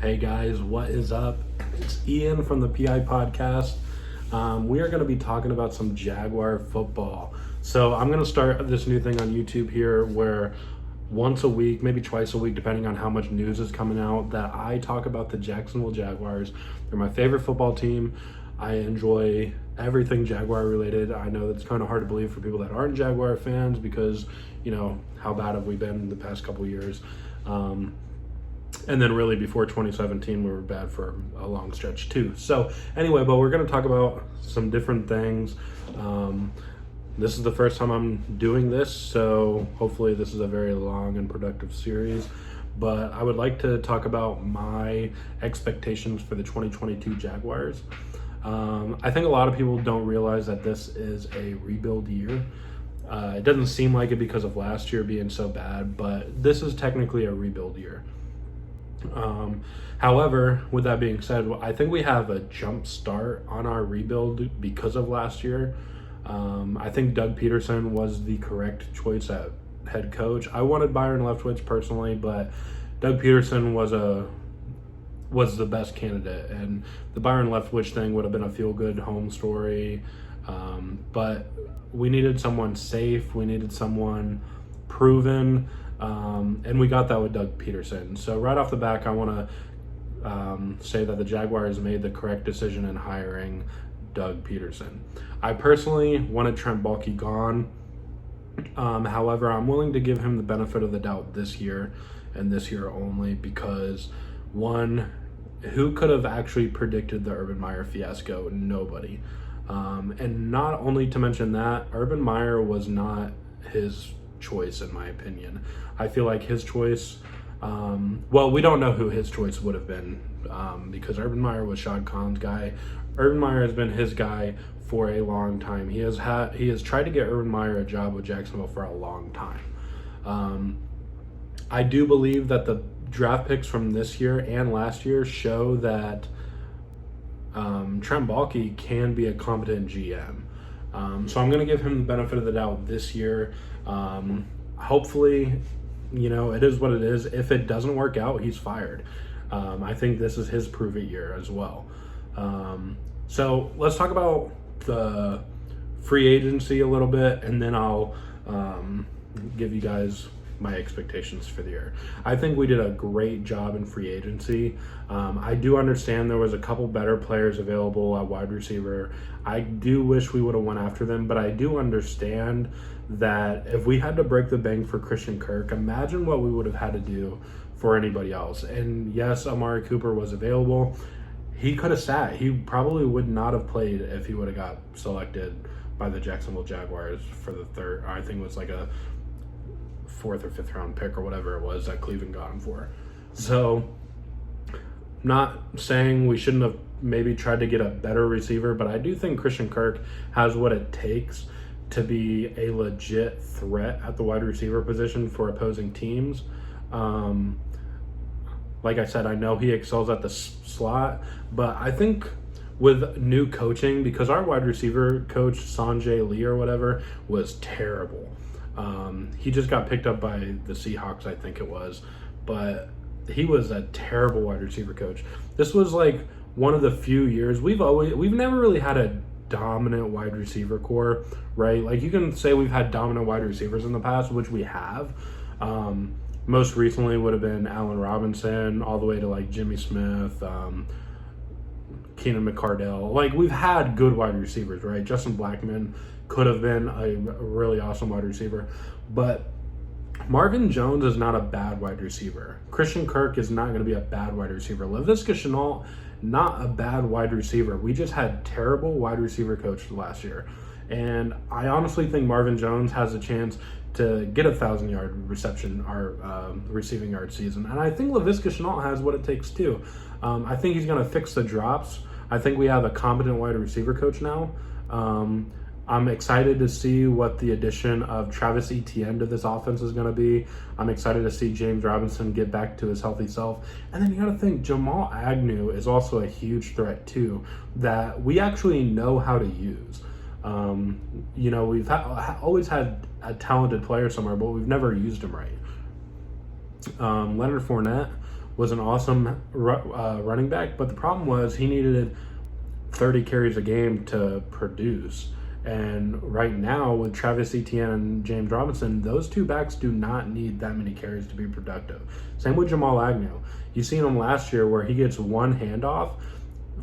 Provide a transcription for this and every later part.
Hey guys, what is up? It's Ian from the PI podcast. We are going to be talking about some Jaguar football. So I'm going to start this new thing on YouTube here where once a week, maybe twice a week, depending on how much news is coming out, that I talk about the Jacksonville Jaguars. They're my favorite football team. I enjoy everything Jaguar related. I know that's kind of hard to believe for people that aren't Jaguar fans because, you know, how bad have we been the past couple years? And then really before 2017, we were bad for a long stretch too. So anyway, but we're going to talk about some different things. This is the first time I'm doing this, so hopefully this is a very long and productive series. But I would like to talk about my expectations for the 2022 Jaguars. I think a lot of people don't realize that this is a rebuild year. It doesn't seem like it because of last year being so bad, but this is technically a rebuild year. However, with that being said, I think we have a jump start on our rebuild because of last year. I think Doug Peterson was the correct choice at head coach. I wanted Byron Leftwich personally, but Doug Peterson was the best candidate, and the Byron Leftwich thing would have been a feel-good home story. But we needed someone safe. We needed someone proven. And we got that with Doug Peterson. So right off the back, I want to say that the Jaguars made the correct decision in hiring Doug Peterson. I personally wanted Trent Baalke gone. However, I'm willing to give him the benefit of the doubt this year and this year only because, one, who could have actually predicted the Urban Meyer fiasco? Nobody. And not only to mention that, Urban Meyer was not his choice in my opinion. I feel like his choice, well, we don't know who his choice would have been because Urban Meyer was Shad Khan's guy. Urban Meyer has been his guy for a long time. He has tried to get Urban Meyer a job with Jacksonville for a long time. I do believe that the draft picks from this year and last year show that Trent Baalke can be a competent GM. So I'm going to give him the benefit of the doubt this year. Hopefully, it is what it is. If it doesn't work out, he's fired. I think this is his prove it year as well. So let's talk about the free agency a little bit, and then I'll give you guys my expectations for the year. I think we did a great job in free agency. I do understand there was a couple better players available at wide receiver. I do wish we would have went after them, but I do understand that if we had to break the bank for Christian Kirk, imagine what we would have had to do for anybody else. And yes, Amari Cooper was available. He could have sat. He probably would not have played if he would have got selected by the Jacksonville Jaguars for the third, I think it was like a 4th or 5th round pick or whatever it was that Cleveland got him for. So, not saying we shouldn't have maybe tried to get a better receiver, but I do think Christian Kirk has what it takes to be a legit threat at the wide receiver position for opposing teams. Like I said, I know he excels at the slot, but I think with new coaching, because our wide receiver coach, Sanjay Lee or whatever, was terrible. He just got picked up by the Seahawks, I think it was, but he was a terrible wide receiver coach. This was like one of the few years we've never really had a dominant wide receiver core, right? Like you can say we've had dominant wide receivers in the past, which we have. Most recently would have been Allen Robinson, all the way to like Jimmy Smith, Keenan McCardell. Like we've had good wide receivers, right? Justin Blackmon could have been a really awesome wide receiver, but Marvin Jones is not a bad wide receiver. Christian Kirk is not going to be a bad wide receiver. Laviska Shenault, not a bad wide receiver. We just had terrible wide receiver coaches last year. And I honestly think Marvin Jones has a chance to get 1,000-yard reception or receiving yard season. And I think Laviska Shenault has what it takes too. I think he's going to fix the drops. I think we have a competent wide receiver coach now. I'm excited to see what the addition of Travis Etienne to this offense is going to be. I'm excited to see James Robinson get back to his healthy self. And then you got to think Jamal Agnew is also a huge threat too that we actually know how to use. We've always had a talented player somewhere, but we've never used him right. Leonard Fournette was an awesome running back, but the problem was he needed 30 carries a game to produce. And right now, with Travis Etienne and James Robinson, those two backs do not need that many carries to be productive. Same with Jamal Agnew. You seen him last year where he gets one handoff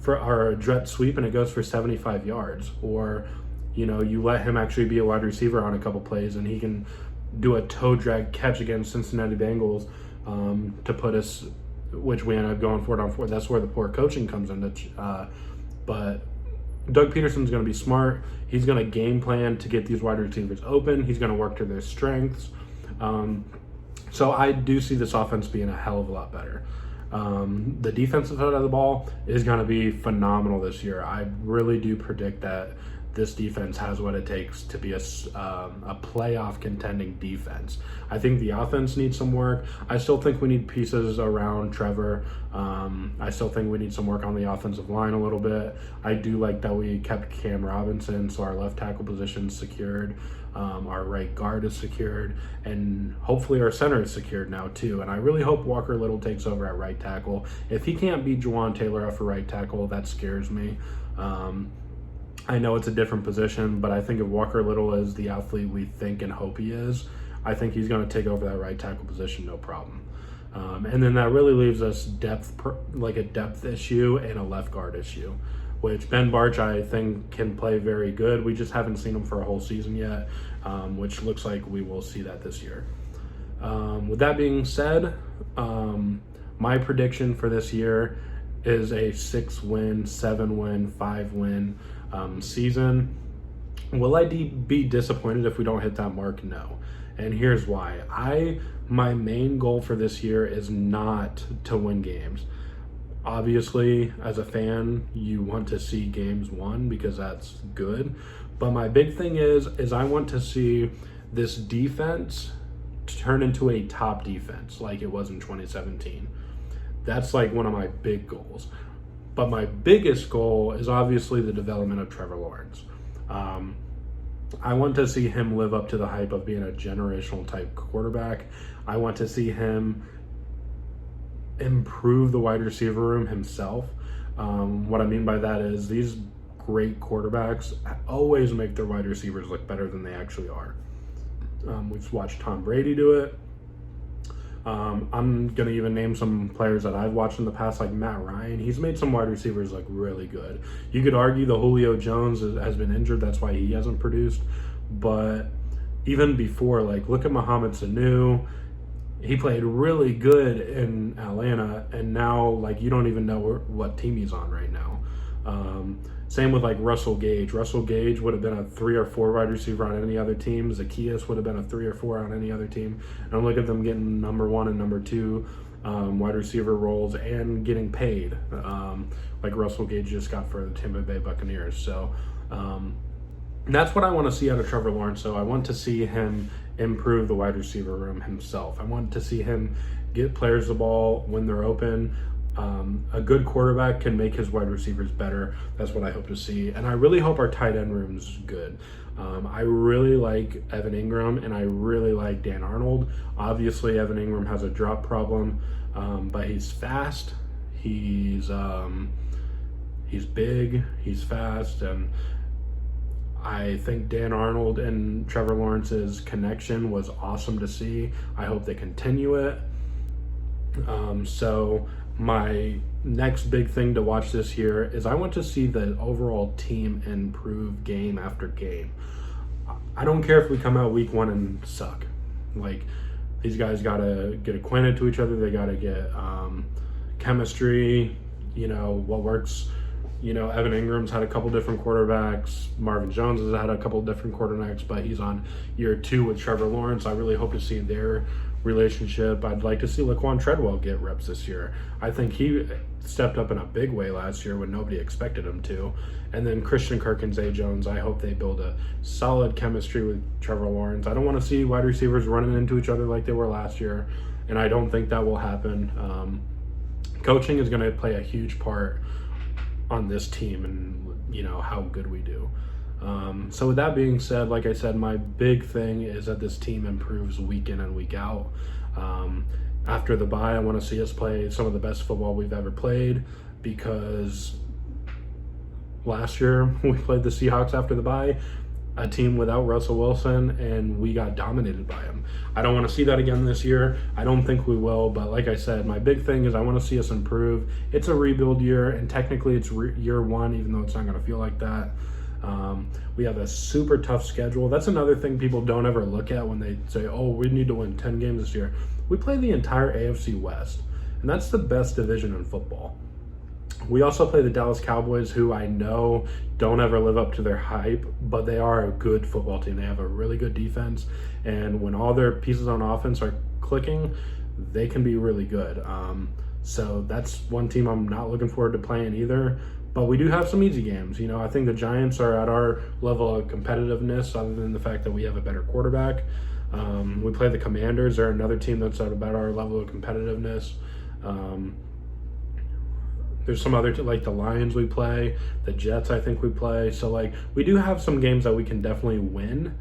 or a jet sweep and it goes for 75 yards. Or, you let him actually be a wide receiver on a couple plays and he can do a toe drag catch against Cincinnati Bengals to put us, which we ended up going for it on 4. That's where the poor coaching comes into. But Doug Peterson's going to be smart. He's going to game plan to get these wide receivers open. He's going to work to their strengths. So I do see this offense being a hell of a lot better. The defensive side of the ball is going to be phenomenal this year. I really do predict that this defense has what it takes to be a playoff contending defense. I think the offense needs some work. I still think we need pieces around Trevor. I still think we need some work on the offensive line a little bit. I do like that we kept Cam Robinson, so our left tackle position is secured. Our right guard is secured, and hopefully our center is secured now too. And I really hope Walker Little takes over at right tackle. If he can't beat Juwan Taylor off for right tackle, that scares me. I know it's a different position, but I think if Walker Little is the athlete we think and hope he is, I think he's going to take over that right tackle position, no problem. And then that really leaves us a depth issue and a left guard issue, which Ben Barch, I think, can play very good. We just haven't seen him for a whole season yet, which looks like we will see that this year. With that being said, my prediction for this year is a 6-win, 7-win, 5-win season. Will I be disappointed if we don't hit that mark? No. And here's why. My main goal for this year is not to win games. Obviously, as a fan, you want to see games won because that's good. But my big thing is I want to see this defense turn into a top defense like it was in 2017. That's like one of my big goals. But my biggest goal is obviously the development of Trevor Lawrence. I want to see him live up to the hype of being a generational type quarterback. I want to see him improve the wide receiver room himself. What I mean by that is these great quarterbacks always make their wide receivers look better than they actually are. We've watched Tom Brady do it. I'm going to even name some players that I've watched in the past, like Matt Ryan. He's made some wide receivers look really good. You could argue the Julio Jones has been injured. That's why he hasn't produced. But even before, look at Mohamed Sanu. He played really good in Atlanta, and now, you don't even know what team he's on right now. Same with, Russell Gage. Russell Gage would have been a 3 or 4 wide receiver on any other team. Zacchaeus would have been a 3 or 4 on any other team. And look at them getting number 1 and number 2 wide receiver roles and getting paid, like Russell Gage just got for the Tampa Bay Buccaneers. So that's what I want to see out of Trevor Lawrence. So I want to see him improve the wide receiver room himself. I want to see him get players the ball when they're open. A good quarterback can make his wide receivers better. That's what I hope to see. And I really hope our tight end room's good. I really like Evan Ingram, and I really like Dan Arnold. Obviously, Evan Ingram has a drop problem, but he's fast. He's big. He's fast, and I think Dan Arnold and Trevor Lawrence's connection was awesome to see. I hope they continue it. So my next big thing to watch this year is I want to see the overall team improve game after game. I don't care if we come out week 1 and suck. These guys got to get acquainted to each other. They got to get chemistry, what works. Evan Ingram's had a couple different quarterbacks. Marvin Jones has had a couple different quarterbacks, but he's on year 2 with Trevor Lawrence. I really hope to see their relationship. I'd like to see Laquan Treadwell get reps this year. I think he stepped up in a big way last year when nobody expected him to. And then Christian Kirk and Zay Jones, I hope they build a solid chemistry with Trevor Lawrence. I don't want to see wide receivers running into each other like they were last year, and I don't think that will happen. Coaching is going to play a huge part on this team and how good we do. So with that being said, like I said, my big thing is that this team improves week in and week out. after the bye, I want to see us play some of the best football we've ever played, because last year we played the Seahawks after the bye, a team without Russell Wilson, and we got dominated by him. I don't want to see that again this year. I don't think we will, but like I said, my big thing is I want to see us improve. It's a rebuild year, and technically it's year one, even though it's not going to feel like that. We have a super tough schedule. That's another thing people don't ever look at when they say, oh, we need to win 10 games this year. We play the entire AFC West, and that's the best division in football. We also play the Dallas Cowboys, who I know don't ever live up to their hype, but they are a good football team. They have a really good defense, and when all their pieces on offense are clicking, they can be really good. So that's one team I'm not looking forward to playing either. But we do have some easy games. You know, I think the Giants are at our level of competitiveness, other than the fact that we have a better quarterback. We play the Commanders. They're another team that's at about our level of competitiveness. There's some other, like the Lions we play, the Jets I think we play. So, like, we do have some games that we can definitely win.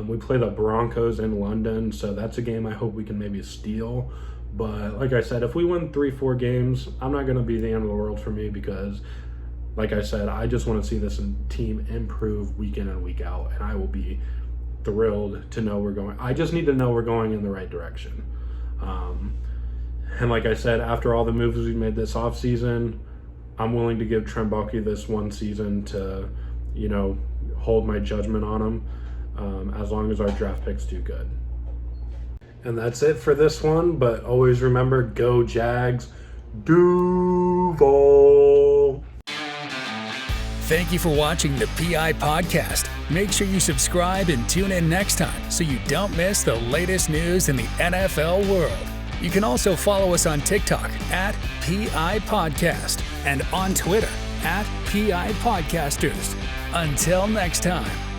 We play the Broncos in London, so that's a game I hope we can maybe steal. But like I said, if we win 3-4 games, I'm not going to be the end of the world for me, because like I said, I just want to see this team improve week in and week out, and I will be thrilled to know we're going. I just need to know we're going in the right direction. And like I said, after all the moves we made this offseason, I'm willing to give Trent Baalke this one season to, you know, hold my judgment on him, as long as our draft picks do good. And that's it for this one, but always remember, go Jags, Duval. Thank you for watching the PI Podcast. Make sure you subscribe and tune in next time so you don't miss the latest news in the NFL world. You can also follow us on TikTok at PI Podcast and on Twitter at PIPodcasters. Until next time.